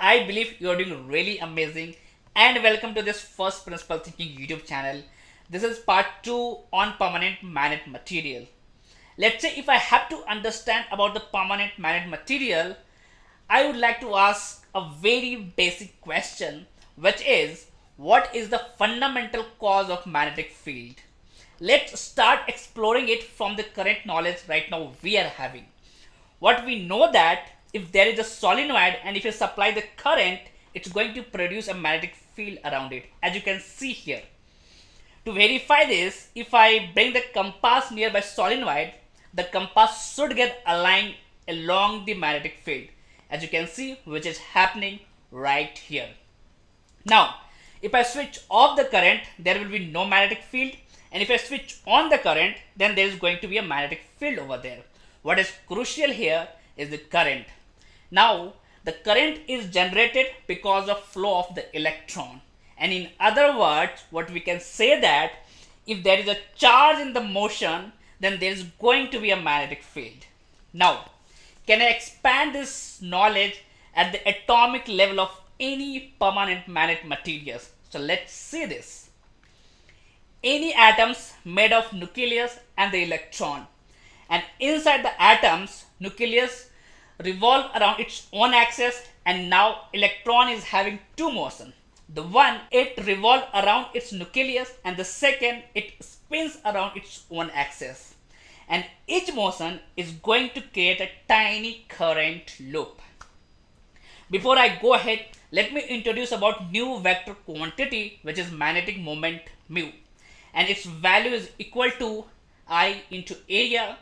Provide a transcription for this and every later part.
I believe you are doing really amazing and welcome to this first principle thinking YouTube channel. This is part 2 on permanent magnet material. Let's say if I have to understand about the permanent magnet material, I would like to ask a very basic question, which is what is the fundamental cause of magnetic field? Let's start exploring it from the current knowledge right now we are having. What we know that if there is a solenoid and if you supply the current, it's going to produce a magnetic field around it, as you can see here. To verify this, if I bring the compass nearby solenoid, the compass should get aligned along the magnetic field, as you can see, which is happening right here. Now, if I switch off the current, there will be no magnetic field, and if I switch on the current, then there is going to be a magnetic field over there. What is crucial here is the current. Now, the current is generated because of flow of the electron. And in other words, what we can say that if there is a charge in the motion, then there is going to be a magnetic field. Now, can I expand this knowledge at the atomic level of any permanent magnet materials? So let's see this. Any atoms made of nucleus and the electron, and inside the atoms, nucleus revolve around its own axis, and now electron is having two motion. The one, it revolve around its nucleus, and the second, it spins around its own axis, and each motion is going to create a tiny current loop. Before I go ahead, let me introduce about new vector quantity, which is magnetic moment mu, and its value is equal to I into area,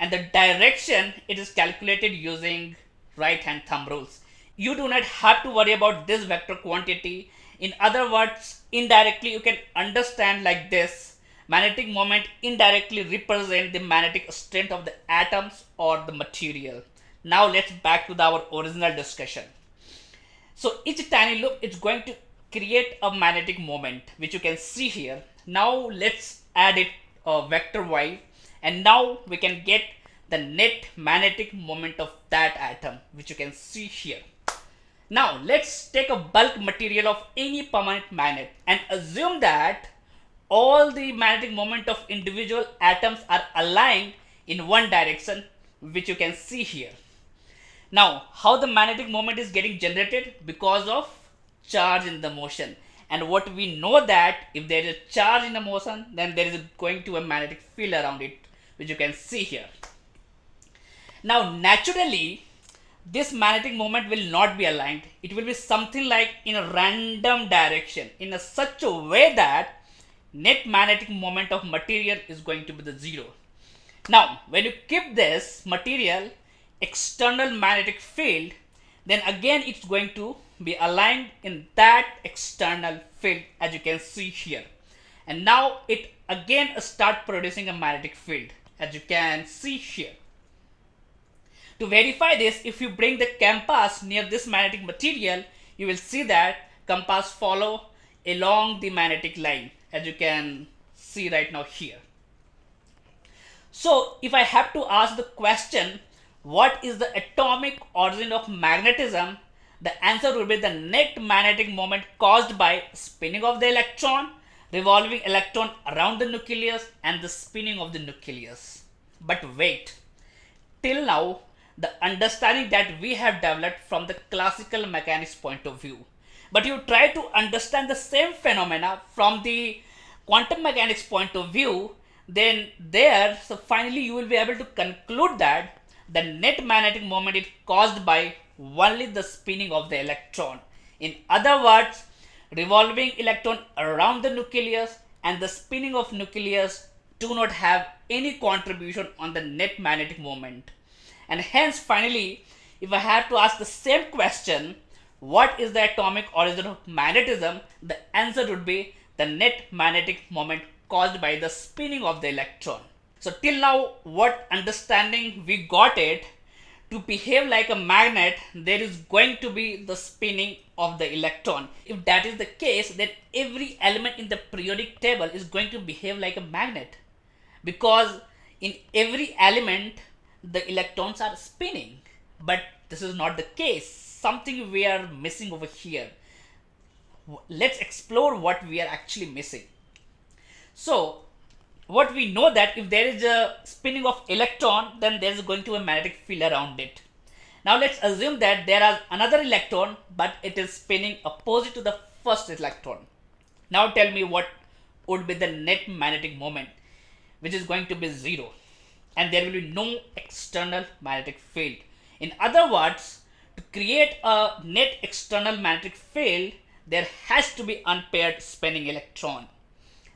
and the direction it is calculated using right hand thumb rules. You do not have to worry about this vector quantity. In other words, indirectly you can understand like this: magnetic moment indirectly represent the magnetic strength of the atoms or the material. Now let's back to our original discussion. So each tiny loop is going to create a magnetic moment, which you can see here. Now let's add it vector wise, and now we can get the net magnetic moment of that atom, which you can see here. Now let's take a bulk material of any permanent magnet and assume that all the magnetic moment of individual atoms are aligned in one direction, which you can see here. Now, how the magnetic moment is getting generated? Because of charge in the motion. And what we know that if there is a charge in the motion, then there is going to be a magnetic field around it, which you can see here. Now, naturally, this magnetic moment will not be aligned. It will be something like in a random direction, in such a way that net magnetic moment of material is going to be the zero. Now, when you keep this material external magnetic field, then again it's going to be aligned in that external field, as you can see here. And now it again start producing a magnetic field, as you can see here. To verify this, if you bring the compass near this magnetic material, you will see that compass follow along the magnetic line, as you can see right now here. So if I have to ask the question, what is the atomic origin of magnetism? The answer will be the net magnetic moment caused by spinning of the electron, revolving electron around the nucleus, and the spinning of the nucleus. But wait, till now, the understanding that we have developed from the classical mechanics point of view. But you try to understand the same phenomena from the quantum mechanics point of view, then so finally you will be able to conclude that the net magnetic moment is caused by only the spinning of the electron. In other words, revolving electron around the nucleus and the spinning of nucleus do not have any contribution on the net magnetic moment. And hence finally, if I have to ask the same question, what is the atomic origin of magnetism? The answer would be the net magnetic moment caused by the spinning of the electron. So till now, what understanding we got it, to behave like a magnet, there is going to be the spinning of the electron. If that is the case, then every element in the periodic table is going to behave like a magnet, because in every element the electrons are spinning. But this is not the case. something we are missing over here. Let's explore what we are actually missing. So what we know that if there is a spinning of electron, then there is going to be a magnetic field around it. Now let's assume that there is another electron, but it is spinning opposite to the first electron. Now tell me what would be the net magnetic moment, which is going to be 0, and there will be no external magnetic field. In other words, to create a net external magnetic field, there has to be unpaired spinning electron.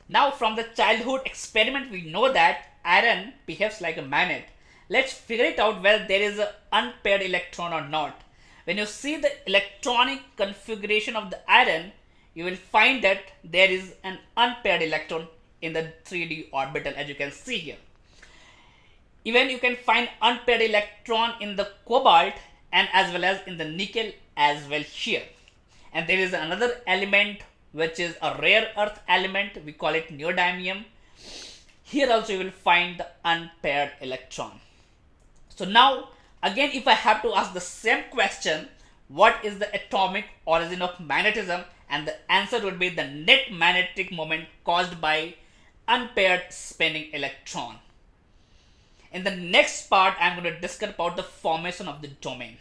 Now from the childhood experiment we know that iron behaves like a magnet. Let's figure it out whether there is an unpaired electron or not. When you see the electronic configuration of the iron, you will find that there is an unpaired electron in the 3D orbital, as you can see here. Even you can find unpaired electron in the cobalt and as well as in the nickel as well here. And there is another element which is a rare earth element, we call it neodymium. Here also you will find the unpaired electron. So now again, if I have to ask the same question, what is the atomic origin of magnetism, and the answer would be the net magnetic moment caused by unpaired spinning electron. In the next part, I am going to discuss about the formation of the domain.